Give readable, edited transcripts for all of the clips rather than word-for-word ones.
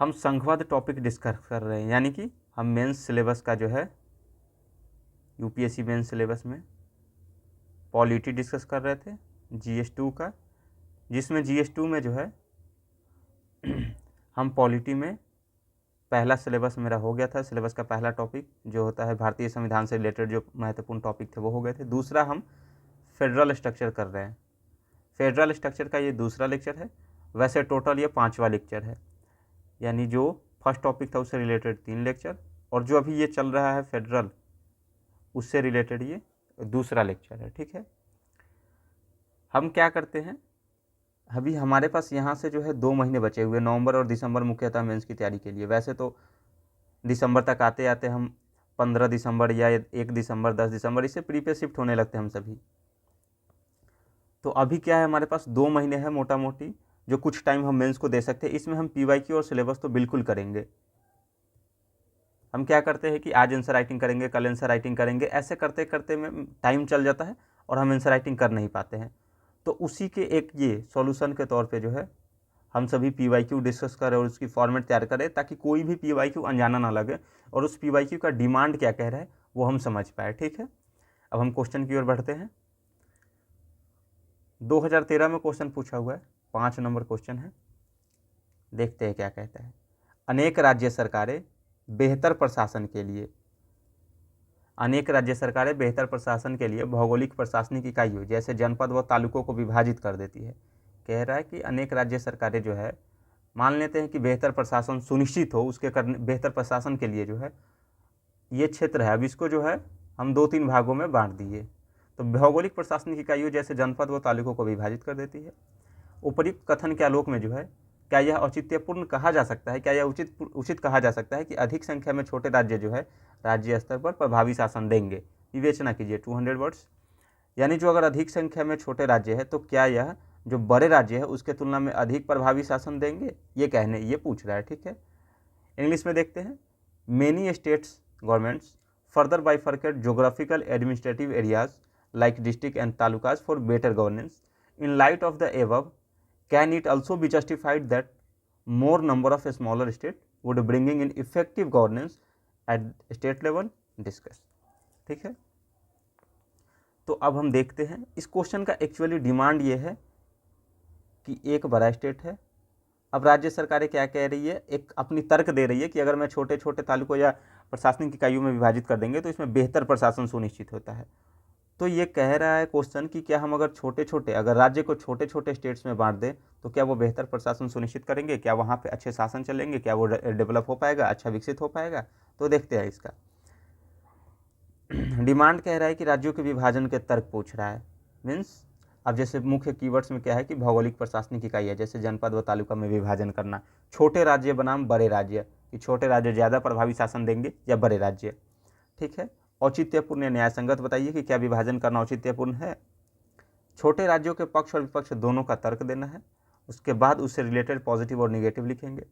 हम संघवाद topic discuss कर रहे हैं, यानी कि हम मेंस सिलेबस का जो है यूपीएससी मेंस सिलेबस में पॉलिटी डिस्कस कर रहे थे GS2 का, जिसमें GS2 में जो है हम पॉलिटी में पहला सिलेबस मेरा हो गया था। सिलेबस का पहला टॉपिक जो होता है भारतीय संविधान से रिलेटेड जो महत्वपूर्ण टॉपिक थे वो हो गए थे। दूसरा हम फेडरल स्ट्रक्चर कर रहे हैं। फेडरल स्ट्रक्चर का ये दूसरा लेक्चर है। वैसे टोटल ये 5वां लेक्चर है, यानी जो फर्स्ट टॉपिक था उससे रिलेटेड 3 लेक्चर, और जो अभी ये चल रहा है फेडरल उससे रिलेटेड ये दूसरा लेक्चर है। ठीक है, हम क्या करते हैं, अभी हमारे पास यहाँ से जो है 2 महीने बचे हुए, नवंबर और दिसंबर मुख्यतः मेंस की तैयारी के लिए। वैसे तो दिसंबर तक आते आते हम 15 दिसंबर या 1 दिसंबर 10 दिसंबर इससे प्री पे शिफ्ट होने लगते हैं हम सभी। तो अभी क्या है, हमारे पास 2 महीने है मोटा मोटी, जो कुछ टाइम हम मेंस को दे सकते हैं। इसमें हम PYQ और सिलेबस तो बिल्कुल करेंगे। हम क्या करते हैं कि आज आंसर राइटिंग करेंगे, कल आंसर राइटिंग करेंगे, ऐसे करते करते में टाइम चल जाता है और हम आंसर राइटिंग कर नहीं पाते हैं। तो उसी के एक ये सॉल्यूशन के तौर पे जो है हम सभी PYQ डिस्कस करें और उसकी फॉर्मेट तैयार करें, ताकि कोई भी PYQ अनजाना ना लगे और उस PYQ का डिमांड क्या कह रहा है वो हम समझ पाए। ठीक है, अब हम क्वेश्चन की ओर बढ़ते हैं। 2013 में क्वेश्चन पूछा हुआ है, 5 नंबर क्वेश्चन है, देखते हैं क्या कहता है। अनेक राज्य सरकारें बेहतर प्रशासन के लिए, अनेक राज्य सरकारें बेहतर प्रशासन के लिए भौगोलिक प्रशासनिक इकाइयों जैसे जनपद व तालुकों को विभाजित कर देती है। कह रहा है कि अनेक राज्य सरकारें जो है, मान लेते हैं कि बेहतर प्रशासन सुनिश्चित हो, उसके करने बेहतर प्रशासन के लिए जो है ये क्षेत्र है, अब इसको जो है हम 2-3 भागों में बांट दिए। तो भौगोलिक प्रशासनिक इकाइयों जैसे जनपद व तालुकों को विभाजित कर देती है। उपयुक्त कथन के आलोक में जो है क्या यह औचित्यपूर्ण कहा जा सकता है, क्या यह उचित कहा जा सकता है कि अधिक संख्या में छोटे राज्य जो है राज्य स्तर पर प्रभावी शासन देंगे। विवेचना कीजिए 200 वर्ड्स, यानी जो अगर अधिक संख्या में छोटे राज्य है तो क्या यह जो बड़े राज्य है उसके तुलना में अधिक प्रभावी शासन देंगे, ये पूछ रहा है। ठीक है, इंग्लिश में देखते हैं। Many states governments further bifurcate geographical administrative areas like district and talukas for better governance. In light of the above, can it also be justified that more number of smaller state would bringing in effective governance at state level? Discuss। ठीक है, तो अब हम देखते हैं इस question का actually demand ये है कि एक बड़ा स्टेट है, अब राज्य सरकारें क्या कह रही है, एक अपनी तर्क दे रही है कि अगर मैं छोटे छोटे तालुकों या प्रशासनिक इकाइयों में विभाजित कर देंगे तो इसमें बेहतर प्रशासन सुनिश्चित होता है। तो ये कह रहा है क्वेश्चन कि क्या हम अगर राज्य को छोटे छोटे स्टेट्स में बांट दें तो क्या वो बेहतर प्रशासन सुनिश्चित करेंगे, क्या वहाँ पे अच्छे शासन चलेंगे, क्या वो डेवलप हो पाएगा, अच्छा विकसित हो पाएगा। तो देखते हैं इसका डिमांड कह रहा है कि राज्यों के विभाजन के तर्क पूछ रहा है। मीन्स अब जैसे मुख्य कीवर्ड्स में क्या है कि भौगोलिक प्रशासनिक इकाई है, जैसे जनपद व तालुका में विभाजन करना, छोटे राज्य बनाम बड़े राज्य, कि छोटे राज्य ज़्यादा प्रभावी शासन देंगे या बड़े राज्य। ठीक है, औचित्यपूर्ण या न्यायसंगत बताइए कि क्या विभाजन करना औचित्यपूर्ण है। छोटे राज्यों के पक्ष और विपक्ष दोनों का तर्क देना है, उसके बाद उससे रिलेटेड पॉजिटिव और निगेटिव लिखेंगे।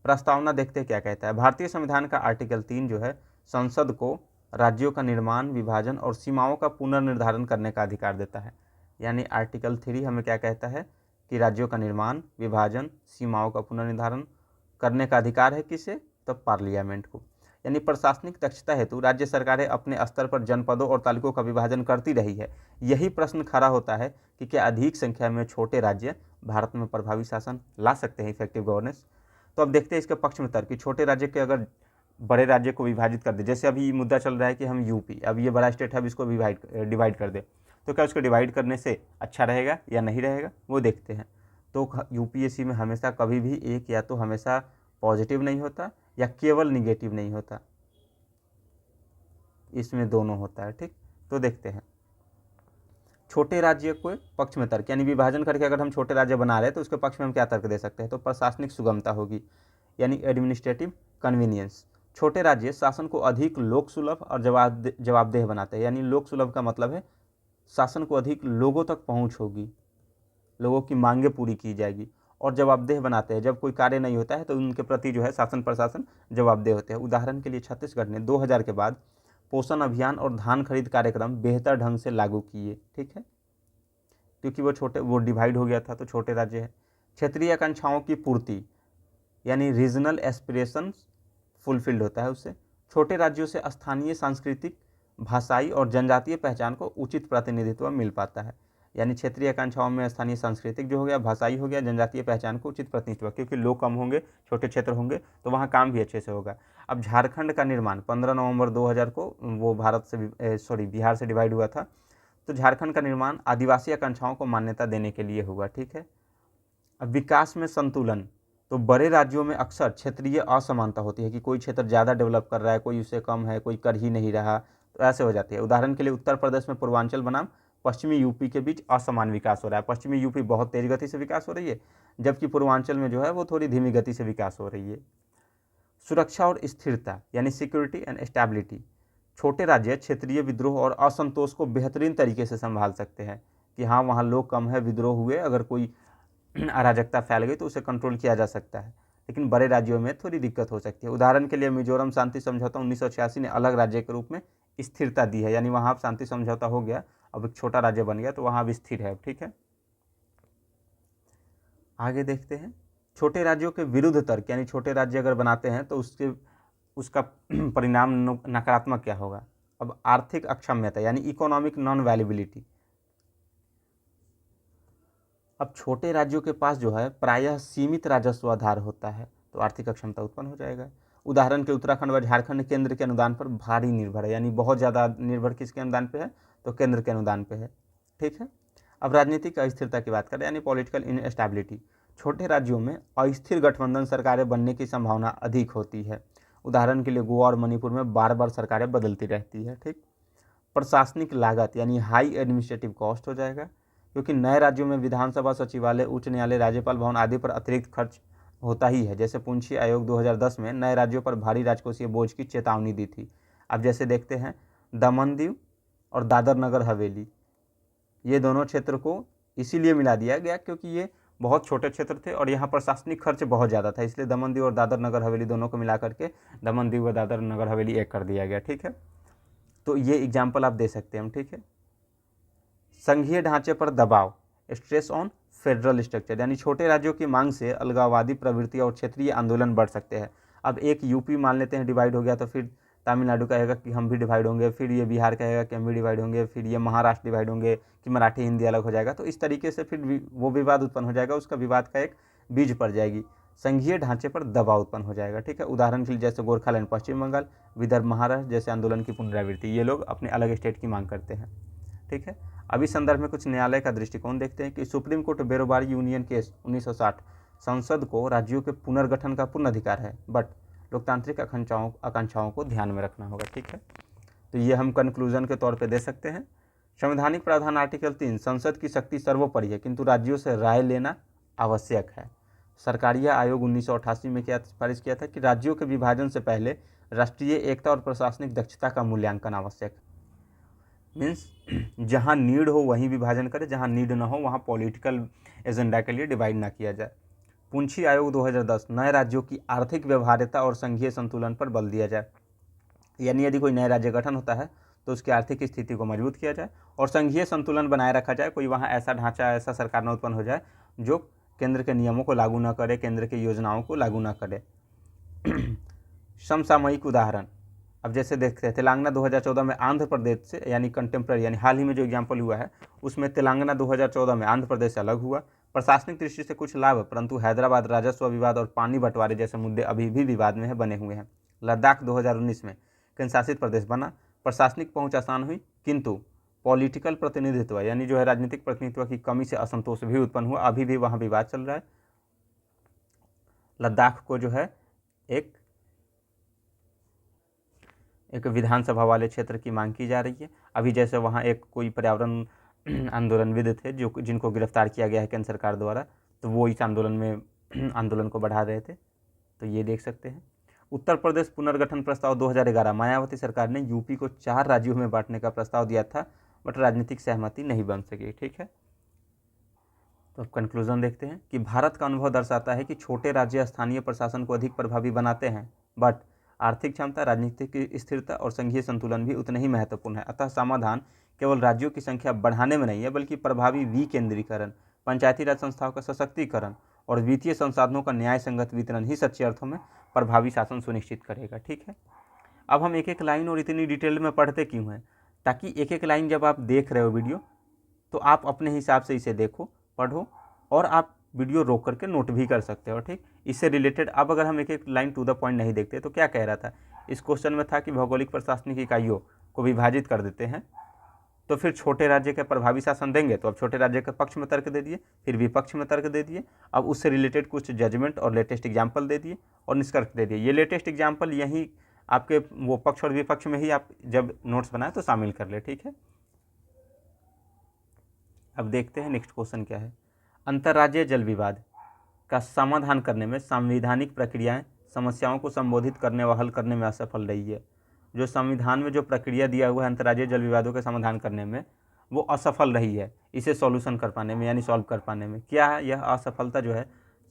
प्रस्तावना देखते हैं क्या कहता है। भारतीय संविधान का आर्टिकल 3 जो है संसद को राज्यों का निर्माण, विभाजन और सीमाओं का पुनर्निर्धारण करने का अधिकार देता है। यानी आर्टिकल 3 हमें क्या कहता है कि राज्यों का निर्माण, विभाजन, सीमाओं का पुनर्निर्धारण करने का अधिकार है किसे, तो पार्लियामेंट को। यानी प्रशासनिक दक्षता हेतु राज्य सरकारें अपने स्तर पर जनपदों और तालुकों का विभाजन करती रही है। यही प्रश्न खड़ा होता है कि क्या अधिक संख्या में छोटे राज्य भारत में प्रभावी शासन ला सकते हैं, इफेक्टिव गवर्नेंस। तो अब देखते हैं इसके पक्ष में तर्क कि छोटे राज्य के अगर बड़े राज्य को विभाजित कर दे, जैसे अभी मुद्दा चल रहा है कि हम यूपी, अब ये बड़ा स्टेट है, अब इसको डिवाइड कर दे, तो क्या उसको डिवाइड करने से अच्छा रहेगा या नहीं रहेगा, वो देखते हैं। तो यूपीएससी में हमेशा कभी भी एक या तो हमेशा पॉजिटिव नहीं होता या केवल निगेटिव नहीं होता, इसमें दोनों होता है। ठीक, तो देखते हैं छोटे राज्य को पक्ष में तर्क, यानी विभाजन करके अगर हम छोटे राज्य बना रहे हैं तो उसके पक्ष में हम क्या तर्क दे सकते हैं, तो प्रशासनिक सुगमता होगी, यानी एडमिनिस्ट्रेटिव कन्वीनियंस। छोटे राज्य शासन को अधिक लोक सुलभ और जवाबदेह बनाते हैं, यानी लोक सुलभ का मतलब है शासन को अधिक लोगों तक पहुंच होगी, लोगों की मांगें पूरी की जाएगी, और जवाबदेह बनाते हैं, जब कोई कार्य नहीं होता है तो उनके प्रति जो है शासन प्रशासन जवाबदेह होते हैं। उदाहरण के लिए छत्तीसगढ़ ने 2000 के बाद पोषण अभियान और धान खरीद कार्यक्रम बेहतर ढंग से लागू किए। ठीक है, क्योंकि वो डिवाइड हो गया था तो छोटे राज्य है। क्षेत्रीय आकांक्षाओं की पूर्ति, यानी रीजनल एस्पिरेशन फुलफिल्ड होता है उससे। छोटे राज्यों से स्थानीय सांस्कृतिक, भाषाई और जनजातीय पहचान को उचित प्रतिनिधित्व मिल पाता है। यानी क्षेत्रीय आकांक्षाओं में स्थानीय सांस्कृतिक जो हो गया, भाषाई हो गया, जनजातीय पहचान को उचित प्रतिनिधित्व, क्योंकि लोग कम होंगे, छोटे क्षेत्र होंगे, तो वहाँ काम भी अच्छे से होगा। अब झारखंड का निर्माण 15 नवंबर 2000 को वो बिहार से डिवाइड हुआ था, तो झारखंड का निर्माण आदिवासी आकांक्षाओं को मान्यता देने के लिए हुआ। ठीक है। अब विकास में संतुलन, तो बड़े राज्यों में अक्सर क्षेत्रीय असमानता होती है कि कोई क्षेत्र ज़्यादा डेवलप कर रहा है, कोई उससे कम है, कोई कर ही नहीं रहा, तो ऐसे हो जाती है। उदाहरण के लिए उत्तर प्रदेश में पूर्वांचल बनाम पश्चिमी यूपी के बीच असमान विकास हो रहा है। पश्चिमी यूपी बहुत तेज गति से विकास हो रही है, जबकि पूर्वांचल में जो है वो थोड़ी धीमी गति से विकास हो रही है। सुरक्षा और स्थिरता, यानी सिक्योरिटी एंड स्टेबिलिटी, छोटे राज्य क्षेत्रीय विद्रोह और असंतोष को बेहतरीन तरीके से संभाल सकते हैं कि हाँ वहाँ लोग कम है, विद्रोह हुए, अगर कोई अराजकता फैल गई तो उसे कंट्रोल किया जा सकता है। लेकिन बड़े राज्यों में थोड़ी दिक्कत हो सकती है। उदाहरण के लिए मिजोरम शांति समझौता 1986 ने अलग राज्य के रूप में स्थिरता दी है, यानी वहाँ शांति समझौता हो गया, अब एक छोटा राज्य बन गया, तो वहाँ अब स्थिर है। ठीक है, आगे देखते हैं छोटे राज्यों के विरुद्ध तर्क, यानी छोटे राज्य अगर बनाते हैं तो उसका परिणाम नकारात्मक क्या होगा। अब आर्थिक अक्षमता, यानी इकोनॉमिक नॉन वैलिबिलिटी। अब छोटे राज्यों के पास जो है प्रायः सीमित राजस्व आधार होता है, तो आर्थिक अक्षमता उत्पन्न हो जाएगा। उदाहरण के उत्तराखंड व झारखंड केंद्र के अनुदान पर भारी निर्भर है, यानी बहुत ज़्यादा निर्भर किसके अनुदान पे है, तो केंद्र के अनुदान पे है। ठीक है। अब राजनीतिक अस्थिरता की बात करें, यानी पॉलिटिकल इनस्टेबिलिटी। छोटे राज्यों में अस्थिर गठबंधन सरकारें बनने की संभावना अधिक होती है। उदाहरण के लिए गोवा और मणिपुर में बार बार सरकारें बदलती रहती है। ठीक। प्रशासनिक लागत, यानी हाई एडमिनिस्ट्रेटिव कॉस्ट हो जाएगा, क्योंकि नए राज्यों में विधानसभा, सचिवालय, उच्च न्यायालय, राज्यपाल भवन आदि पर अतिरिक्त खर्च होता ही है। जैसे पुंछी आयोग 2010 में नए राज्यों पर भारी राजकोषीय बोझ की चेतावनी दी थी। अब जैसे देखते हैं दमन दीव और दादर नगर हवेली, ये दोनों क्षेत्र को इसीलिए मिला दिया गया क्योंकि ये बहुत छोटे क्षेत्र थे और यहाँ प्रशासनिक खर्च बहुत ज़्यादा था, इसलिए दमन दीव और दादर नगर हवेली दोनों को मिला करके दमन दीव व दादर नगर हवेली एक कर दिया गया। ठीक है, तो ये एग्जाम्पल आप दे सकते हैं हम। ठीक है। संघीय ढांचे पर दबाव, स्ट्रेस ऑन फेडरल स्ट्रक्चर, यानी छोटे राज्यों की मांग से अलगाववादी प्रवृत्ति और क्षेत्रीय आंदोलन बढ़ सकते हैं। अब एक यूपी मान लेते हैं डिवाइड हो गया, तो फिर तमिलनाडु कहेगा कि हम भी डिवाइड होंगे, फिर ये बिहार कहेगा कि हम भी डिवाइड होंगे, फिर ये महाराष्ट्र डिवाइड होंगे कि मराठी हिंदी अलग हो जाएगा। तो इस तरीके से फिर वो विवाद उत्पन्न हो जाएगा, उसका विवाद का एक बीज पड़ जाएगी, संघीय ढांचे पर दबाव उत्पन्न हो जाएगा। ठीक है। उदाहरण के लिए जैसे गोरखालैंड पश्चिम बंगाल, विदर्भ महाराष्ट्र जैसे आंदोलन की पुनरावृत्ति, ये लोग अपने अलग स्टेट की मांग करते हैं। ठीक है। अभी संदर्भ में कुछ न्यायालय का दृष्टिकोण देखते हैं कि सुप्रीम कोर्ट बेरोबारी यूनियन केस 1960, संसद को राज्यों के पुनर्गठन का पूर्ण अधिकार है, बट लोकतांत्रिक आकांक्षाओं को ध्यान में रखना होगा। ठीक है, तो ये हम कंक्लूजन के तौर पे दे सकते हैं। संवैधानिक प्रावधान आर्टिकल 3, संसद की शक्ति सर्वोपरि है किंतु राज्यों से राय लेना आवश्यक है। सरकारीय आयोग 1988 में क्या सिफारिश किया था कि राज्यों के विभाजन से पहले राष्ट्रीय एकता और प्रशासनिक दक्षता का मूल्यांकन आवश्यक है। मीन्स जहाँ नीड हो वहीं विभाजन करे, जहाँ नीड ना हो वहाँ पॉलिटिकल एजेंडा के लिए डिवाइड ना किया जाए। पुंछी आयोग 2010, नए राज्यों की आर्थिक व्यवहार्यता और संघीय संतुलन पर बल दिया जाए, यानी यदि कोई नया राज्य गठन होता है तो उसकी आर्थिक स्थिति को मजबूत किया जाए और संघीय संतुलन बनाए रखा जाए। कोई वहाँ ऐसा ढांचा, ऐसा सरकार न उत्पन्न हो जाए जो केंद्र के नियमों को लागू न करे, केंद्र की योजनाओं को लागू न करे। समसामयिक उदाहरण, अब जैसे देखते हैं तेलंगाना 2014 में आंध्र प्रदेश से, यानी कंटेम्प्रेरी, यानी हाल ही में जो एग्जाम्पल हुआ है उसमें तेलंगाना 2014 में आंध्र प्रदेश से अलग हुआ। प्रशासनिक दृष्टि से कुछ लाभ, परंतु हैदराबाद राजस्व विवाद और पानी बंटवारे जैसे मुद्दे अभी भी विवाद में बने हुए हैं। लद्दाख 2019 में केंद्र शासित प्रदेश बना, प्रशासनिक पहुंच आसान हुई, किंतु पॉलिटिकल प्रतिनिधित्व, यानी जो है राजनीतिक प्रतिनिधित्व की कमी से असंतोष भी उत्पन्न हुआ, अभी भी वहाँ विवाद चल रहा है। लद्दाख को जो है एक विधानसभा वाले क्षेत्र की मांग की जा रही है। अभी जैसे वहाँ एक कोई पर्यावरण आंदोलनविद थे जिनको गिरफ्तार किया गया है केंद्र सरकार द्वारा, तो वो इस आंदोलन में आंदोलन को बढ़ा रहे थे, तो ये देख सकते हैं। उत्तर प्रदेश पुनर्गठन प्रस्ताव 2011, मायावती सरकार ने यूपी को 4 राज्यों में बांटने का प्रस्ताव दिया था, बट राजनीतिक सहमति नहीं बन सकी। ठीक है, तो अब कंक्लूजन देखते हैं कि भारत का अनुभव दर्शाता है कि छोटे राज्य स्थानीय प्रशासन को अधिक प्रभावी बनाते हैं, बट आर्थिक क्षमता, राजनीतिक स्थिरता और संघीय संतुलन भी उतने ही महत्वपूर्ण है। अतः समाधान केवल राज्यों की संख्या बढ़ाने में नहीं है, बल्कि प्रभावी विकेंद्रीकरण, पंचायती राज संस्थाओं का सशक्तिकरण और वित्तीय संसाधनों का न्याय संगत वितरण ही सच्चे अर्थों में प्रभावी शासन सुनिश्चित करेगा। ठीक है, अब हम एक एक लाइन और इतनी डिटेल में पढ़ते क्यों हैं, ताकि एक एक लाइन जब आप देख रहे हो वीडियो तो आप अपने हिसाब से इसे देखो, पढ़ो, और आप वीडियो रोक करके नोट भी कर सकते हो। ठीक, इससे रिलेटेड अब अगर हम एक एक लाइन टू द पॉइंट नहीं देखते तो क्या कह रहा था, इस क्वेश्चन में था कि भौगोलिक प्रशासनिक इकाइयों को विभाजित कर देते हैं तो फिर छोटे राज्य के प्रभावी शासन देंगे, तो अब छोटे राज्य के पक्ष में तर्क दे दिए, फिर विपक्ष में तर्क दे दिए, अब उससे रिलेटेड कुछ जजमेंट और लेटेस्ट एग्जाम्पल दे दिए और निष्कर्ष दे दिए। ये लेटेस्ट एग्जाम्पल यहीं आपके वो पक्ष और विपक्ष में ही आप जब नोट्स बनाए तो शामिल कर ले। ठीक है, अब देखते हैं नेक्स्ट क्वेश्चन क्या है। अंतर्राज्यीय जल विवाद का समाधान करने में संवैधानिक प्रक्रियाएं समस्याओं को संबोधित करने व हल करने में असफल रही है। जो संविधान में जो प्रक्रिया दिया हुआ है अंतर्राज्यीय जल विवादों के समाधान करने में, वो असफल रही है इसे सॉल्यूशन कर पाने में, यानी सॉल्व कर पाने में। क्या है यह असफलता जो है,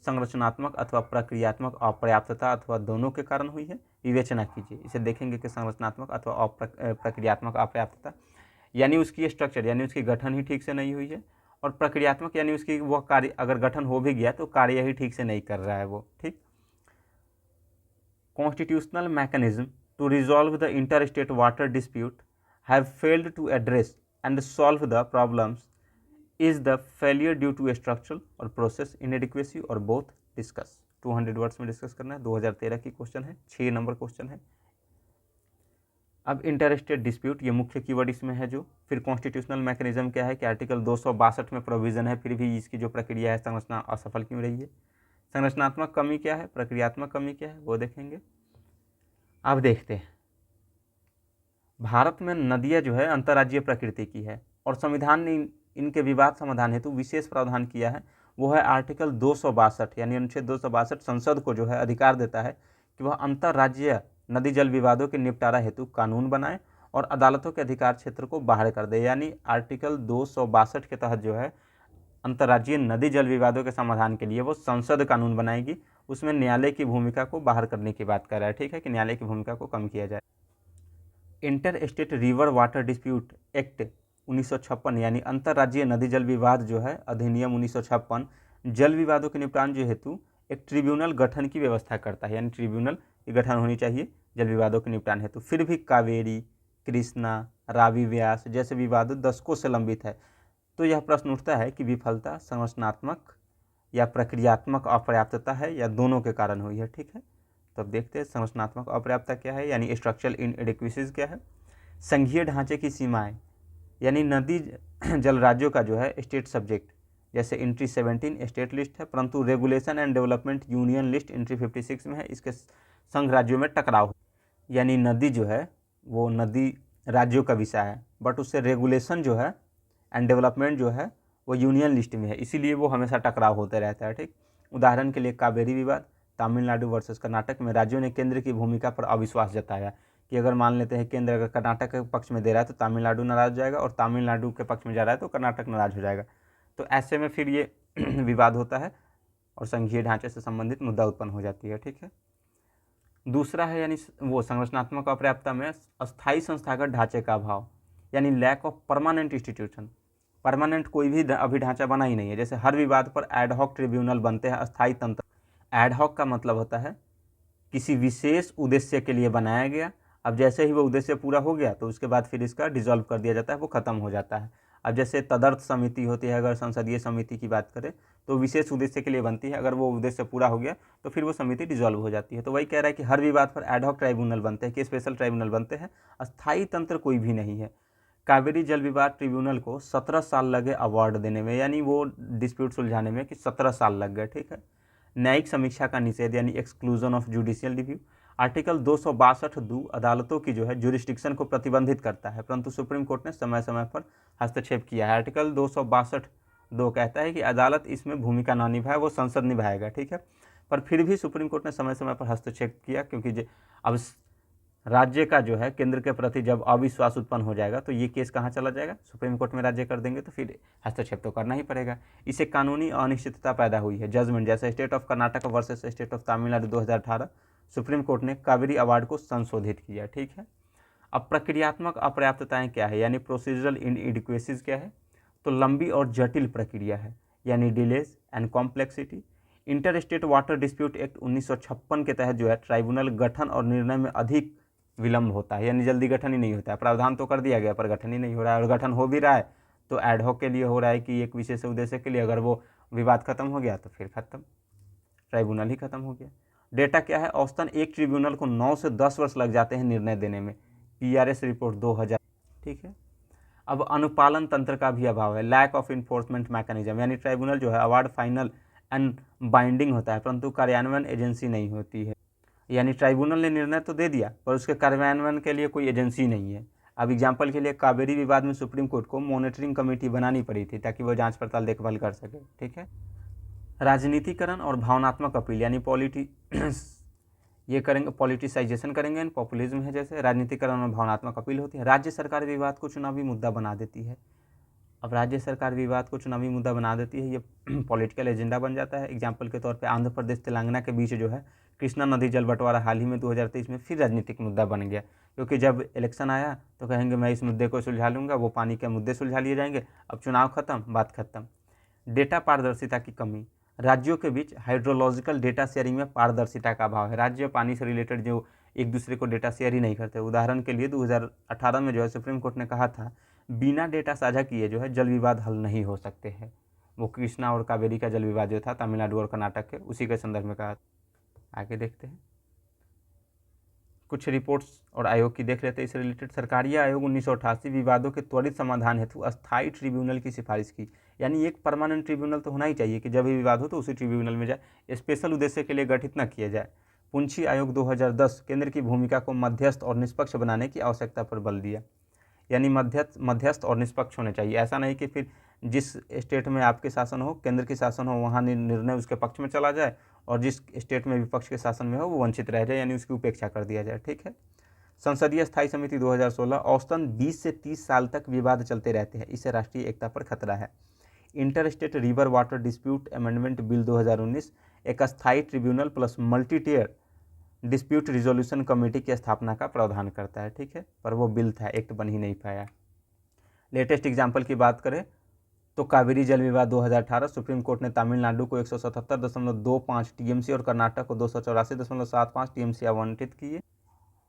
संरचनात्मक अथवा प्रक्रियात्मक अपर्याप्तता अथवा दोनों के कारण हुई है? विवेचना कीजिए, इसे देखेंगे कि संरचनात्मक अथवा प्रक्रियात्मक अपर्याप्तता यानी उसकी स्ट्रक्चर यानी उसकी गठन ही ठीक से नहीं हुई है, और प्रक्रियात्मक यानी उसकी वह कार्य अगर गठन हो भी गया तो कार्य ही ठीक से नहीं कर रहा है वो। ठीक, constitutional mechanism to resolve the interstate water dispute have failed to address and solve the problems. Is the failure due to structural or process inadequacy or both? Discuss. 200 words में डिस्कस करना है, 2013 की क्वेश्चन है, 6 number question है। अब interstate dispute ये मुख्य keyword इसमें है जो, फिर कॉन्स्टिट्यूशनल मैकेनिज्म क्या है कि आर्टिकल 262 में प्रोविजन है, फिर भी इसकी जो प्रक्रिया है संरचना असफल क्यों रही है। संरचनात्मक कमी क्या है, प्रक्रियात्मक कमी क्या है, वो देखेंगे। अब देखते हैं, भारत में नदियाँ जो है अंतर्राज्यीय प्रकृति की है और संविधान ने इनके विवाद समाधान हेतु विशेष प्रावधान किया है, वो है आर्टिकल 262 यानी अनुच्छेद 262 संसद को जो है अधिकार देता है कि वह अंतर्राज्यीय नदी जल विवादों के निपटारा हेतु कानून बनाए और अदालतों के अधिकार क्षेत्र को बाहर कर दे। यानी आर्टिकल 262 के तहत जो है अंतर्राज्यीय नदी जल विवादों के समाधान के लिए वो संसद कानून बनाएगी, उसमें न्यायालय की भूमिका को बाहर करने की बात कर रहा है। ठीक है, कि न्यायालय की भूमिका को कम किया जाए। Inter state river water dispute act 1956 यानी अंतर्राज्यीय नदी जल विवाद जो है अधिनियम 1956 जल विवादों के निपटान जो हेतु एक ट्रिब्यूनल गठन की व्यवस्था करता है, यानी ट्रिब्यूनल की गठन होनी चाहिए जल विवादों के निपटान हेतु। फिर भी कावेरी, कृष्णा, रावी, व्यास जैसे विवाद दशकों से लंबित है, तो यह प्रश्न उठता है कि विफलता संरचनात्मक या प्रक्रियात्मक अपर्याप्तता है या दोनों के कारण हुई है। ठीक है, तो अब देखते हैं संरचनात्मक अपर्याप्तता क्या है, यानी स्ट्रक्चरल इनएडिक्वेसीज क्या है। संघीय ढांचे की सीमाएं यानी नदी जल राज्यों का जो है स्टेट सब्जेक्ट, जैसे एंट्री 17 स्टेट लिस्ट है, परंतु regulation and development union list entry 56 में है, इसके संघ राज्यों में टकराव, यानी नदी जो है वो नदी राज्यों का विषय है, बट उससे रेगुलेशन जो है एंड डेवलपमेंट जो है वो यूनियन लिस्ट में है, इसीलिए वो हमेशा टकराव होते रहता है। ठीक, उदाहरण के लिए कावेरी विवाद तमिलनाडु वर्सेस कर्नाटक में राज्यों ने केंद्र की भूमिका पर अविश्वास जताया कि अगर मान लेते हैं केंद्र अगर कर्नाटक के पक्ष में दे रहा है तो तमिलनाडु नाराज हो जाएगा, और तमिलनाडु के पक्ष में जा रहा है तो कर्नाटक नाराज हो जाएगा। तो ऐसे में फिर ये विवाद होता है और संघीय ढांचे से संबंधित मुद्दा उत्पन्न हो जाती है। ठीक है, दूसरा है यानी वो संरचनात्मक अपर्याप्तता में अस्थायी संस्थागत ढांचे का अभाव, यानी lack of permanent institution. Permanent कोई भी अभी ढांचा बना ही नहीं है, जैसे हर विवाद पर एडहॉक ट्रिब्यूनल बनते हैं, अस्थायी तंत्र। एडहॉक का मतलब होता है किसी विशेष उद्देश्य के लिए बनाया गया, अब जैसे ही वो उद्देश्य पूरा हो गया तो उसके बाद फिर इसका डिसॉल्व कर दिया जाता है, वो खत्म हो जाता है। अब जैसे तदर्थ समिति होती है, अगर संसदीय समिति की बात करें तो विशेष उद्देश्य के लिए बनती है, अगर वो उद्देश्य पूरा हो गया तो फिर वो समिति डिसॉल्व हो जाती है। तो वही कह रहा है कि हर विवाद पर एडहॉक ट्राइब्यूनल बनते हैं कि स्पेशल ट्राइब्यूनल बनते हैं, अस्थायी तंत्र कोई भी नहीं है। कावेरी जल विवाद ट्रिब्यूनल को 17 साल लगे अवार्ड देने में, यानी वो डिस्प्यूट सुलझाने में कि 17 साल लग गए। ठीक है, न्यायिक समीक्षा का निषेध यानी exclusion of judicial review. Article 262 अदालतों की जो है जुरिस्डिक्शन को प्रतिबंधित करता है, परंतु सुप्रीम कोर्ट ने समय समय पर हस्तक्षेप किया है। आर्टिकल 262 कहता है कि अदालत इसमें भूमिका ना निभाए, वो संसद निभाएगा। ठीक है, पर फिर भी सुप्रीम कोर्ट ने समय समय पर हस्तक्षेप किया, क्योंकि अब राज्य का जो है केंद्र के प्रति जब अविश्वास उत्पन्न हो जाएगा तो ये केस कहाँ चला जाएगा, सुप्रीम कोर्ट में राज्य कर देंगे, तो फिर हस्तक्षेप तो करना ही पड़ेगा। इससे कानूनी अनिश्चितता पैदा हुई है। जजमेंट जैसे state of Karnataka versus state of Tamil Nadu 2018, supreme court ने कावेरी अवार्ड को संशोधित किया। ठीक है, अब प्रक्रियात्मक अपर्याप्तताएं क्या है, यानी प्रोसीजरल इनएडिक्वेसीज क्या है, तो लंबी और जटिल प्रक्रिया है, यानी delays and complexity, inter state water dispute act 1956 के तहत जो है ट्राइब्यूनल गठन और निर्णय में अधिक विलंब होता है, यानी जल्दी गठन ही नहीं होता है। प्रावधान तो कर दिया गया पर गठन ही नहीं हो रहा है, और गठन हो भी रहा है तो एडहॉक के लिए हो रहा है कि एक विशेष उद्देश्य के लिए, अगर वो विवाद खत्म हो गया तो फिर खत्म, ट्राइब्यूनल ही खत्म हो गया। डेटा क्या है, औसतन एक ट्रिब्यूनल को 9 से 10 वर्ष लग जाते हैं निर्णय देने में, PRS रिपोर्ट 2000। ठीक है, अब अनुपालन तंत्र का भी अभाव है, लैक ऑफ इन्फोर्समेंट मैकेनिज्म, यानी ट्राइब्यूनल जो है अवार्ड फाइनल एंड बाइंडिंग होता है परंतु कार्यान्वयन एजेंसी नहीं होती है, यानी ट्राइब्यूनल ने निर्णय तो दे दिया पर उसके कार्यान्वयन के लिए कोई एजेंसी नहीं है। अब एग्जाम्पल के लिए कावेरी विवाद में सुप्रीम कोर्ट को मॉनिटरिंग कमेटी बनानी पड़ी थी ताकि वो जांच पड़ताल देखभाल कर सके। ठीक है, राजनीतिकरण और भावनात्मक अपील, यानी ये करेंगे पॉलिटिसाइजेशन करेंगे एंड पॉपुलिज्म है, जैसे राजनीतिकरण और भावनात्मक अपील होती है। राज्य सरकार विवाद को चुनावी मुद्दा बना देती है। अब राज्य सरकार विवाद को चुनावी मुद्दा बना देती है, ये पॉलिटिकल एजेंडा बन जाता है। एग्जाम्पल के तौर पे आंध्र प्रदेश तेलंगाना के बीच जो है कृष्णा नदी जल बंटवारा हाल ही में 2023 में फिर राजनीतिक मुद्दा बन गया, क्योंकि जब इलेक्शन आया तो कहेंगे मैं इस मुद्दे को सुलझा लूँगा, वो पानी के मुद्दे सुलझा लिए जाएंगे, अब चुनाव खत्म, बात खत्म। डेटा पारदर्शिता की कमी, राज्यों के बीच हाइड्रोलॉजिकल डेटा शेयरिंग में पारदर्शिता का अभाव है। राज्य पानी से रिलेटेड जो एक दूसरे को डेटा शेयर ही नहीं करते। उदाहरण के लिए 2018 में जो है सुप्रीम कोर्ट ने कहा था बिना डेटा साझा किए जो है जल विवाद हल नहीं हो सकते हैं। वो कृष्णा और कावेरी का जल विवाद जो था तमिलनाडु और कर्नाटक के, उसी के संदर्भ में कहा। आगे देखते हैं, कुछ रिपोर्ट्स और आयोग की देख लेते हैं इससे रिलेटेड। सरकारी आयोग 1988 विवादों के त्वरित समाधान हेतु अस्थायी ट्रिब्यूनल की सिफारिश की, यानी एक परमानेंट ट्रिब्यूनल तो होना ही चाहिए कि जब भी विवाद हो तो उसी ट्रिब्यूनल में जाए, स्पेशल उद्देश्य के लिए गठित न किया जाए। पुंछी आयोग 2010 केंद्र की भूमिका को मध्यस्थ और निष्पक्ष बनाने की आवश्यकता पर बल दिया, यानी मध्यस्थ और निष्पक्ष होने चाहिए। ऐसा नहीं कि फिर जिस स्टेट में आपके शासन हो, केंद्र की शासन हो, वहाँ निर्णय उसके पक्ष में चला जाए और जिस स्टेट में विपक्ष के शासन में हो वो वंचित रह जाए, यानी उसकी उपेक्षा कर दिया जाए। ठीक है, संसदीय स्थायी समिति 2016 औसतन 20 से 30 साल तक विवाद चलते रहते हैं, इससे राष्ट्रीय एकता पर खतरा है। Inter state river water dispute amendment bill 2019 एक अस्थायी tribunal plus multi tier dispute resolution committee की स्थापना का प्रावधान करता है। ठीक है, पर वो बिल था, एक्ट बन ही नहीं पाया। लेटेस्ट एग्जाम्पल की बात करें तो कावेरी जल विवाद 2018 सुप्रीम कोर्ट ने तमिलनाडु को 177.25 टीएमसी और कर्नाटक को 284.75 टीएमसी आवंटित किए।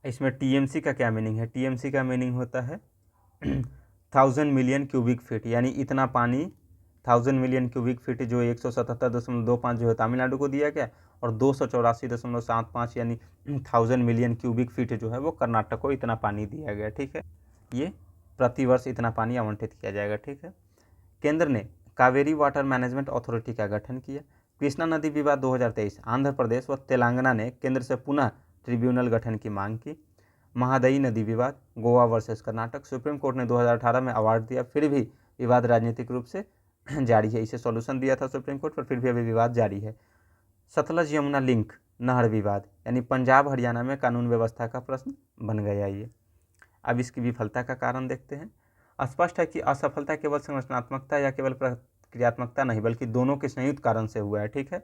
इसमें टीएमसी का क्या मीनिंग है, टीएमसी का मीनिंग होता है 1000 मिलियन क्यूबिक फीट, यानी इतना पानी 1000 मिलियन क्यूबिक फीट जो 177.25 जो है तमिलनाडु को दिया गया, और 284.75 यानी 1000 मिलियन क्यूबिक फीट जो है वो कर्नाटक को इतना पानी दिया गया। ठीक है, ये प्रतिवर्ष इतना पानी आवंटित किया जाएगा। ठीक है, केंद्र ने कावेरी वाटर मैनेजमेंट अथॉरिटी का गठन किया। कृष्णा नदी विवाद 2023 आंध्र प्रदेश व तेलंगाना ने केंद्र से पुनः ट्रिब्यूनल गठन की मांग की। महादई नदी विवाद Goa versus Karnataka, supreme court ने 2018 में अवार्ड दिया, फिर भी विवाद राजनीतिक रूप से जारी है। इसे सॉल्यूशन दिया था सुप्रीम कोर्ट पर, फिर भी अभी विवाद जारी है। सतलज यमुना लिंक नहर विवाद, यानी पंजाब हरियाणा में कानून व्यवस्था का प्रश्न बन गया ये। अब इसकी विफलता का कारण देखते हैं। स्पष्ट है कि असफलता केवल संरचनात्मकता या केवल प्रक्रियात्मकता नहीं बल्कि दोनों के संयुक्त कारण से हुआ है। ठीक है,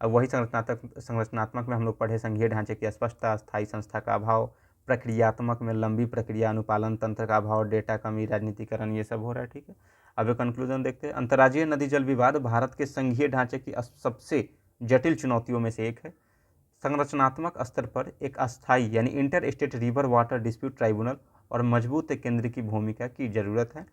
अब वही संरचनात्मक में हम लोग पढ़े संघीय ढांचे की अस्पष्टता, स्थायी संस्था का अभाव, प्रक्रियात्मक में लंबी प्रक्रिया, अनुपालन तंत्र का अभाव, डेटा कमी, राजनीतिकरण, ये सब हो रहा है। ठीक है, अब एक कंक्लूजन देखते हैं। अंतर्राज्यीय नदी जल विवाद भारत के संघीय ढांचे की सबसे जटिल चुनौतियों में से एक है। संरचनात्मक स्तर पर एक अस्थायी यानी inter state river water dispute tribunal और मजबूत केंद्र की भूमिका की जरूरत है।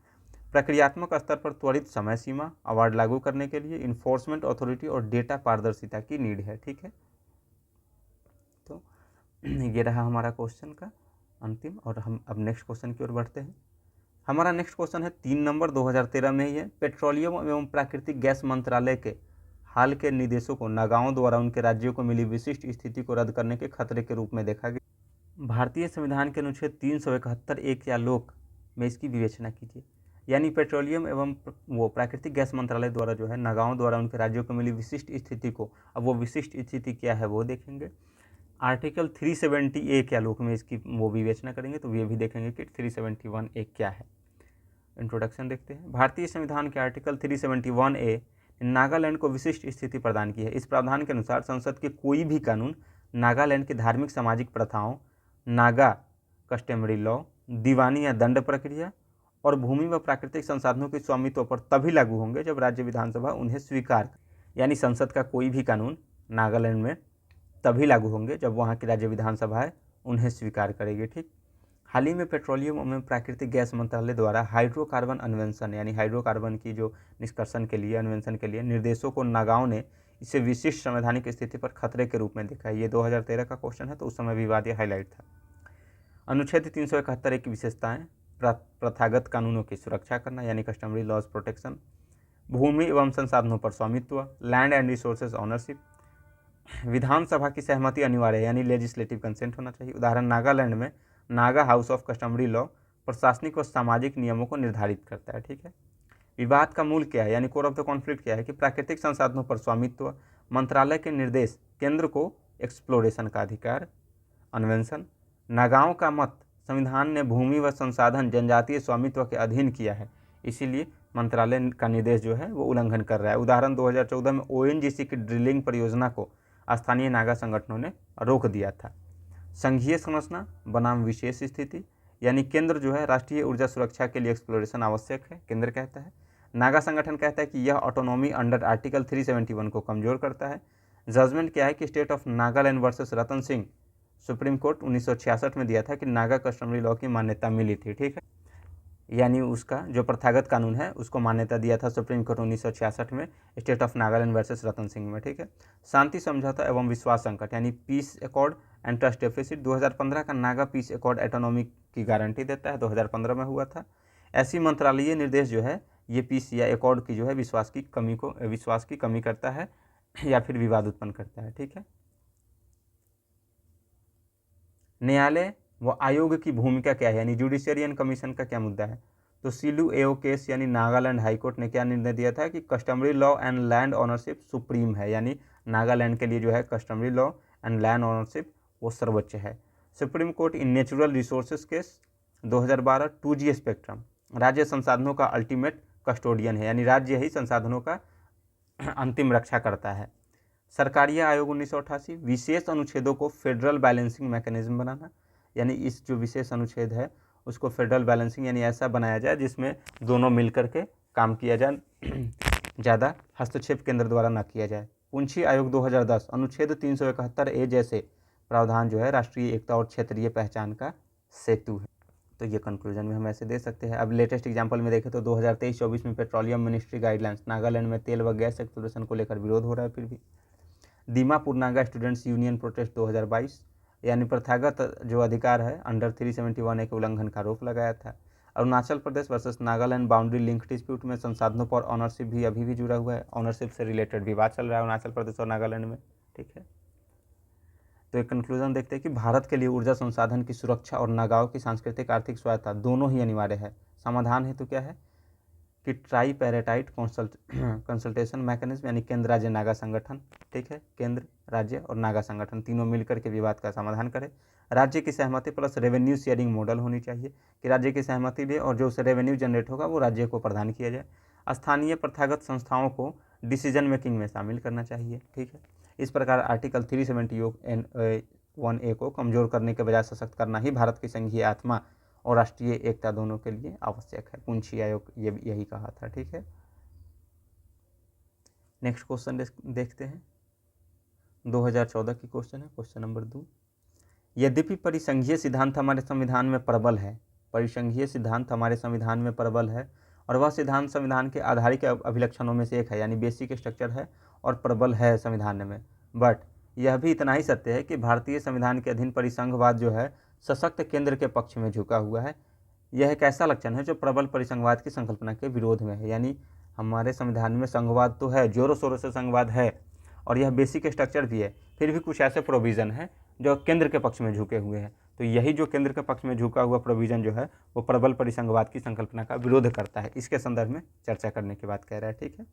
प्रक्रियात्मक स्तर पर त्वरित समय सीमा, अवार्ड लागू करने के लिए इन्फोर्समेंट अथॉरिटी और डेटा पारदर्शिता की नीड है। ठीक है, तो ये रहा हमारा क्वेश्चन का अंतिम, और हम अब नेक्स्ट क्वेश्चन की ओर बढ़ते हैं। हमारा नेक्स्ट क्वेश्चन है 3 नंबर 2013 में ही है। पेट्रोलियम एवं प्राकृतिक गैस मंत्रालय के हाल के निर्देशों को नागाओं द्वारा उनके राज्यों को मिली विशिष्ट स्थिति को रद्द करने के खतरे के रूप में देखा गया। भारतीय संविधान के अनुच्छेद 371 या लोक में इसकी विवेचना कीजिए। यानी पेट्रोलियम एवं वो प्राकृतिक गैस मंत्रालय द्वारा जो है नागाओं द्वारा उनके राज्यों को मिली विशिष्ट स्थिति को, अब वो विशिष्ट स्थिति क्या है वो देखेंगे। आर्टिकल 370 क्या लोक में इसकी वो विवेचना करेंगे, तो ये भी देखेंगे कि 371 क्या है। इंट्रोडक्शन देखते हैं। भारतीय संविधान के आर्टिकल 371 नागालैंड को विशिष्ट स्थिति प्रदान की है। इस प्रावधान के अनुसार संसद के कोई भी कानून नागालैंड की धार्मिक सामाजिक प्रथाओं, नागा कस्टमरी लॉ, दीवानी या दंड प्रक्रिया और भूमि व प्राकृतिक संसाधनों के स्वामित्व पर तभी लागू होंगे जब राज्य विधानसभा उन्हें स्वीकार करे। यानी संसद का कोई भी कानून नागालैंड में तभी लागू होंगे जब वहाँ की राज्य विधानसभाएं उन्हें स्वीकार करेगी। ठीक। हाल ही में पेट्रोलियम एवं प्राकृतिक गैस मंत्रालय द्वारा हाइड्रोकार्बन अन्वेषण यानी हाइड्रोकार्बन की जो निष्कर्षण के लिए अन्वेषण के लिए निर्देशों को नागाओं ने इसे विशिष्ट संवैधानिक स्थिति पर खतरे के रूप में देखा है। ये 2013 का क्वेश्चन है, तो उस समय विवाद या हाईलाइट था। अनुच्छेद 371 की विशेषताएं प्रथागत कानूनों की सुरक्षा करना यानी कस्टमरी लॉज प्रोटेक्शन, भूमि एवं संसाधनों पर स्वामित्व, लैंड एंड रिसोर्सेज ऑनरशिप, विधानसभा की सहमति अनिवार्य है यानी लेजिस्लेटिव कंसेंट होना चाहिए। उदाहरण नागालैंड में Naga house of customary law प्रशासनिक व सामाजिक नियमों को निर्धारित करता है। ठीक है। विवाद का मूल क्या है यानी कोर ऑफ द कॉन्फ्लिक्ट क्या है कि प्राकृतिक संसाधनों पर स्वामित्व, मंत्रालय के निर्देश, केंद्र को एक्सप्लोरेशन का अधिकार, अन्वेषण, नागाओं का मत संविधान ने भूमि व संसाधन जनजातीय स्वामित्व के अधीन किया है, इसीलिए मंत्रालय का निर्देश जो है वो उल्लंघन कर रहा है। उदाहरण 2014 में ओएनजीसी की ड्रिलिंग परियोजना को स्थानीय नागा संगठनों ने रोक दिया था। संघीय संरचना बनाम विशेष स्थिति यानी केंद्र जो है राष्ट्रीय ऊर्जा सुरक्षा के लिए एक्सप्लोरेशन आवश्यक है, केंद्र कहता है। नागा संगठन कहता है कि यह ऑटोनॉमी अंडर आर्टिकल 371 को कमजोर करता है। जजमेंट क्या है कि state of Nagaland versus Ratan Singh, supreme court 1966 में दिया था कि नागा कस्टमरी लॉ की मान्यता मिली थी। ठीक है। यानी उसका जो प्रथागत कानून है उसको मान्यता दिया था सुप्रीम कोर्ट 1966 में state of Nagaland versus Ratan Singh में। ठीक है। शांति समझौता एवं विश्वास संकट यानी peace accord and trust deficit, 2015 का नागा पीस अकॉर्ड ऑटोनॉमी की गारंटी देता है, 2015 में हुआ था। ऐसी मंत्रालयीय निर्देश जो है ये पीस या अकॉर्ड की जो है विश्वास की कमी करता है या फिर विवाद उत्पन्न करता है। ठीक है। न्यायालय व आयोग की भूमिका क्या है यानी जुडिशियरी एंड कमीशन का क्या मुद्दा है। तो सीलू एओ केस यानी नागालैंड हाईकोर्ट ने क्या निर्णय दिया था कि customary law and land ownership supreme है, यानी नागालैंड के लिए जो है customary law and land ownership वो सर्वोच्च है। Supreme court in natural resources case 2012 2G spectrum, राज्य संसाधनों का अल्टीमेट कस्टोडियन है, यानी राज्य ही संसाधनों का अंतिम रक्षा करता है। सरकारिया आयोग 1988, विशेष अनुच्छेदों को फेडरल बैलेंसिंग मैकेनिज्म बनाना, यानी इस जो विशेष अनुच्छेद है उसको फेडरल बैलेंसिंग यानी ऐसा बनाया जाए जिसमें दोनों मिलकर के काम किया जाए, ज़्यादा हस्तक्षेप केंद्र द्वारा न किया जाए। पूंछी आयोग 2010, अनुच्छेद 371A जैसे प्रावधान जो है राष्ट्रीय एकता और क्षेत्रीय पहचान का सेतु है। तो ये कंक्लूजन में हम ऐसे दे सकते हैं। अब लेटेस्ट एग्जांपल में देखें तो 2023-24 में पेट्रोलियम मिनिस्ट्री गाइडलाइंस, नागालैंड में तेल व गैस एक्सप्लोरेशन को लेकर विरोध हो रहा है। फिर भी Dimapur Naga students union protest 2022, यानी प्रथागत जो अधिकार है अंडर 371A के उल्लंघन का आरोप लगाया था। Arunachal Pradesh versus Nagaland boundary link dispute में संसाधनों पर ऑनरशिप भी अभी भी जुड़ा हुआ है, ऑनरशिप से रिलेटेड विवाद चल रहा है अरुणाचल प्रदेश और नागालैंड में। ठीक है। तो एक कंक्लूजन देखते हैं कि भारत के लिए ऊर्जा संसाधन की सुरक्षा और नागाओं की सांस्कृतिक आर्थिक स्वायत्ता दोनों ही अनिवार्य है। समाधान हेतु क्या है कि ट्राई पैरेटाइट कंसल्टेशन मैकेनिज्म यानी केंद्र राज्य नागा संगठन, ठीक है, केंद्र राज्य और नागा संगठन तीनों मिलकर के विवाद का समाधान करें। राज्य की सहमति प्लस रेवेन्यू शेयरिंग मॉडल होनी चाहिए कि राज्य की सहमति भी और जो उससे रेवेन्यू जनरेट होगा वो राज्य को प्रदान किया जाए। स्थानीय प्रथागत संस्थाओं को डिसीजन मेकिंग में शामिल करना चाहिए। ठीक है। इस प्रकार आर्टिकल 371A को कमजोर करने के बजाय सशक्त करना ही भारत की संघीय आत्मा और राष्ट्रीय एकता दोनों के लिए आवश्यक है। पूंछी आयोग ये यही कहा था। ठीक है। नेक्स्ट क्वेश्चन देखते हैं। 2014 की क्वेश्चन है, क्वेश्चन नंबर 2। यद्यपि परिसंघीय सिद्धांत हमारे संविधान में प्रबल है, परिसंघीय सिद्धांत हमारे संविधान में प्रबल है और वह सिद्धांत संविधान के आधारिक अभिलक्षणों में से एक है, यानी बेसिक स्ट्रक्चर है और प्रबल है संविधान में, बट यह भी इतना ही सत्य है कि भारतीय संविधान के अधीन परिसंघवाद जो है सशक्त केंद्र के पक्ष में झुका हुआ है। यह एक ऐसा लक्षण है जो प्रबल परिसंघवाद की संकल्पना के विरोध में है, यानी हमारे संविधान में संघवाद तो है, जोरों शोरों से संघवाद है और यह बेसिक स्ट्रक्चर भी है, फिर भी कुछ ऐसे प्रोविज़न है जो केंद्र के पक्ष में झुके हुए हैं। तो यही जो केंद्र के पक्ष में झुका हुआ प्रोविज़न जो है वो प्रबल परिसंघवाद की संकल्पना का विरोध करता है। इसके संदर्भ में चर्चा करने की बात कह रहा है। ठीक है।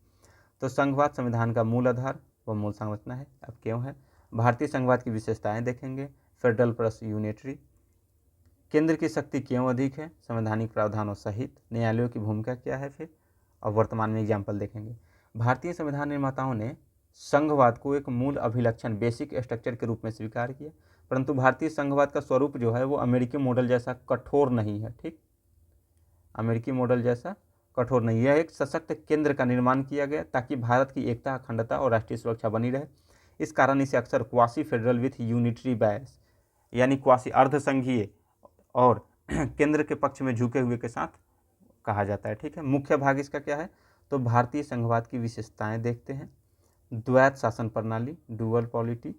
तो संघवाद संविधान का मूल आधार व मूल संरचना है। अब क्यों है? भारतीय संघवाद की विशेषताएं देखेंगे, फेडरल प्लस यूनिटरी, केंद्र की शक्ति क्यों अधिक है, संवैधानिक प्रावधानों सहित, न्यायालयों की भूमिका क्या है फिर, और वर्तमान में एग्जाम्पल देखेंगे। भारतीय संविधान निर्माताओं ने संघवाद को एक मूल अभिलक्षण बेसिक स्ट्रक्चर के रूप में स्वीकार किया, परंतु भारतीय संघवाद का स्वरूप जो है वो अमेरिकी मॉडल जैसा कठोर नहीं है। ठीक, अमेरिकी मॉडल जैसा कठोर नहीं। यह एक सशक्त केंद्र का निर्माण किया गया ताकि भारत की एकता, अखंडता और राष्ट्रीय सुरक्षा बनी रहे। इस कारण इसे अक्सर क्वासी फेडरल विथ यूनिटरी बायस यानी क्वासी अर्धसंघीय और केंद्र के पक्ष में झुके हुए के साथ कहा जाता है। ठीक है, मुख्य भाग इसका क्या है, तो भारतीय संघवाद की विशेषताएं देखते हैं। द्वैत शासन प्रणाली, dual polity,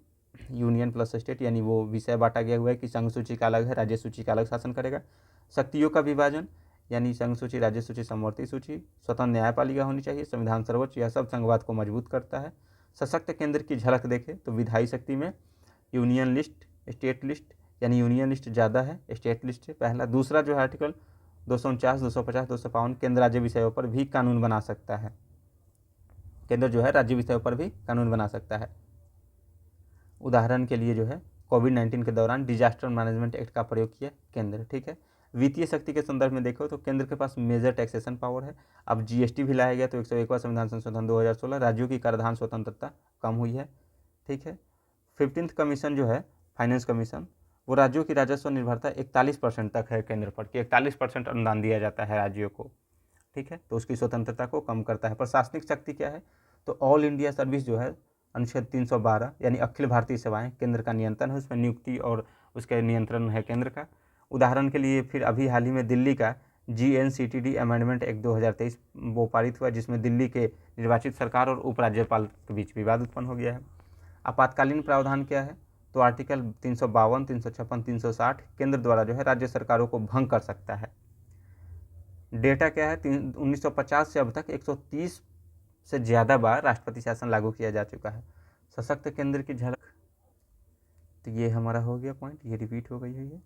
union plus state, यानी वो विषय बांटा गया हुआ है कि संघ सूची का अलग है, राज्य सूची का अलग शासन करेगा। शक्तियों का विभाजन, यानी संघ सूची, राज्य सूची, समवर्ती सूची, स्वतंत्र न्यायपालिका होनी चाहिए, संविधान सर्वोच्च, यह सब संघवाद को मजबूत करता है। सशक्त केंद्र की झलक देखें तो विधायी शक्ति में यूनियन लिस्ट, स्टेट लिस्ट, यानी यूनियन लिस्ट ज़्यादा है, स्टेट लिस्ट है पहला। दूसरा जो है आर्टिकल 249, 250, 252 केंद्र राज्य विषयों पर भी कानून बना सकता है। केंद्र जो है राज्य विषयों पर भी कानून बना सकता है। उदाहरण के लिए जो है कोविड-19 के दौरान डिजास्टर मैनेजमेंट एक्ट का प्रयोग किया केंद्र। ठीक है, वित्तीय शक्ति के संदर्भ में देखो तो केंद्र के पास मेजर टैक्सेशन पावर है। अब जीएसटी भी लाया गया तो 101वां संविधान संशोधन 2016, राज्यों की कराधान स्वतंत्रता कम हुई है। ठीक है, 15th कमीशन जो है फाइनेंस कमीशन, वो राज्यों की राजस्व निर्भरता 41% तक है केंद्र पर, कि 41% अनुदान दिया जाता है राज्यों को। ठीक है, तो उसकी स्वतंत्रता को कम करता है। प्रशासनिक शक्ति क्या है, तो ऑल इंडिया सर्विस जो है अनुच्छेद 312 यानी अखिल भारतीय सेवाएं केंद्र का नियंत्रण है, उसमें नियुक्ति और उसके नियंत्रण है केंद्र का। उदाहरण के लिए फिर अभी हाल ही में दिल्ली का GNCTD अमेंडमेंट एक्ट 2023 वो पारित हुआ, जिसमें दिल्ली के निर्वाचित सरकार और उपराज्यपाल के बीच विवाद उत्पन्न हो गया है। आपातकालीन प्रावधान क्या है, तो आर्टिकल 352, 356, 360 केंद्र द्वारा जो है राज्य सरकारों को भंग कर सकता है। डेटा क्या है, 1950 से अब तक 130 से ज़्यादा बार राष्ट्रपति शासन लागू किया जा चुका है। सशक्त केंद्र की झलक, तो ये हमारा हो गया पॉइंट, ये रिपीट हो गई है ये।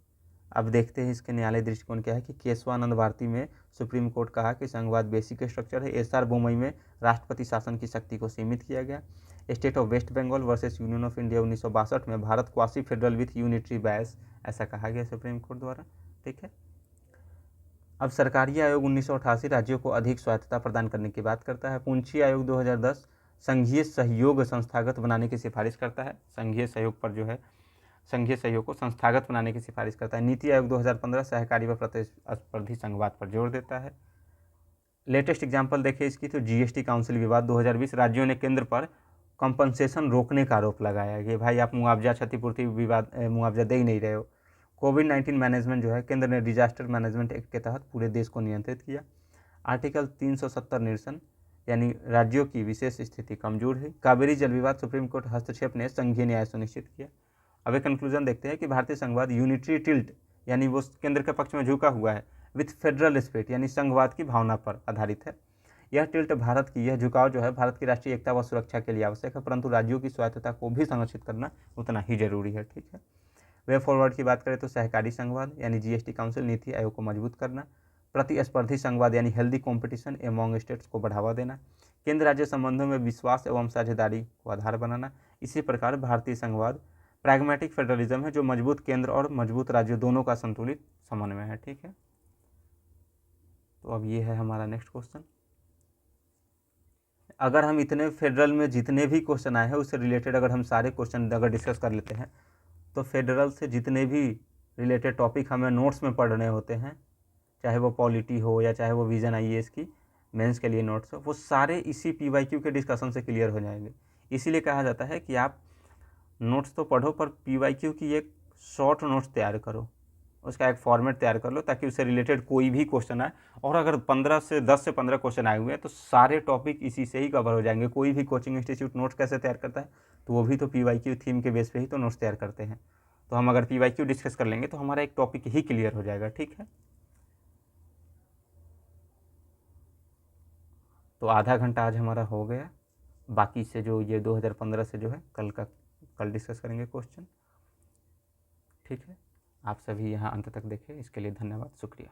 अब देखते हैं इसके न्यायालय दृष्टिकोण क्या है, कि केशवानंद भारती में सुप्रीम कोर्ट कहा कि संघवाद बेसिक स्ट्रक्चर है। SR बोमई में राष्ट्रपति शासन की शक्ति को सीमित किया गया। State of West Bengal versus union of India 1962 में Bharat quasi federal with unitary bias, ऐसा कहा गया सुप्रीम कोर्ट द्वारा। ठीक है, अब सरकारी आयोग 1988 राज्यों को अधिक स्वायत्तता प्रदान करने की बात करता है। पूंछी आयोग 2010 संघीय सहयोग संस्थागत बनाने की सिफारिश करता है। संघीय सहयोग पर जो है संघीय सहयोग को संस्थागत बनाने की सिफारिश करता है। नीति आयोग 2015 सहकारी व प्रतिस्पर्धी संघवाद पर जोर देता है। लेटेस्ट एग्जांपल देखिए इसकी, तो जीएसटी काउंसिल विवाद 2020, राज्यों ने केंद्र पर कंपनसेशन रोकने का आरोप लगाया कि भाई आप मुआवजा क्षतिपूर्ति विवाद मुआवजा दे ही नहीं रहे हो। कोविड-19 मैनेजमेंट जो है केंद्र ने डिजास्टर मैनेजमेंट एक्ट के तहत पूरे देश को नियंत्रित किया। आर्टिकल 370 निरसन, यानी राज्यों की विशेष स्थिति कमजोर है। कावेरी जल विवाद, सुप्रीम कोर्ट हस्तक्षेप ने संघीय न्याय सुनिश्चित किया। अब एक कंक्लूजन देखते हैं कि भारतीय संघवाद यूनिटरी टिल्ट, यानी वो केंद्र के पक्ष में झुका हुआ है, विथ फेडरल स्पिरिट यानी संघवाद की भावना पर आधारित है। यह टिल्ट भारत की, यह झुकाव जो है भारत की राष्ट्रीय एकता व सुरक्षा के लिए आवश्यक है, परंतु राज्यों की स्वायत्तता को भी संरक्षित करना उतना ही जरूरी है। ठीक है, वे फॉरवर्ड की बात करें तो सहकारी संघवाद यानी जीएसटी काउंसिल, नीति आयोग को मजबूत करना, प्रतिस्पर्धी संघवाद यानी हेल्दी कॉम्पिटिशन एमॉन्ग स्टेट्स को बढ़ावा देना, केंद्र राज्य संबंधों में विश्वास एवं साझेदारी को आधार बनाना। इसी प्रकार भारतीय संघवाद प्रैग्मेटिक फेडरलिज्म है, जो मजबूत केंद्र और मजबूत राज्य दोनों का संतुलित समन्वय है। ठीक है, तो अब ये है हमारा नेक्स्ट क्वेश्चन। अगर हम इतने फेडरल में जितने भी क्वेश्चन आए हैं उससे रिलेटेड अगर हम सारे क्वेश्चन अगर डिस्कस कर लेते हैं, तो फेडरल से जितने भी रिलेटेड टॉपिक हमें नोट्स में पढ़ने होते हैं, चाहे वो पॉलिटी हो या चाहे वो विजन IAS की मेंस के लिए नोट्स हो, वो सारे इसी PYQ के डिस्कशन से क्लियर हो जाएंगे। इसीलिए कहा जाता है कि आप नोट्स तो पढ़ो पर PYQ की एक शॉर्ट नोट्स तैयार करो, उसका एक फॉर्मेट तैयार कर लो, ताकि उससे रिलेटेड कोई भी क्वेश्चन आए, और अगर 10 से 15 क्वेश्चन आए हुए हैं तो सारे टॉपिक इसी से ही कवर हो जाएंगे। कोई भी कोचिंग इंस्टीट्यूट नोट्स कैसे तैयार करता है, तो वो भी तो PYQ थीम के बेस पे ही तो नोट्स तैयार करते हैं। तो हम अगर PYQ डिस्कस कर लेंगे तो हमारा एक टॉपिक ही क्लियर हो जाएगा। ठीक है, तो आधा घंटा आज हमारा हो गया। बाकी से जो ये 2015 से जो है कल डिस्कस करेंगे क्वेश्चन। ठीक है, आप सभी यहाँ अंत तक देखें, इसके लिए धन्यवाद, शुक्रिया।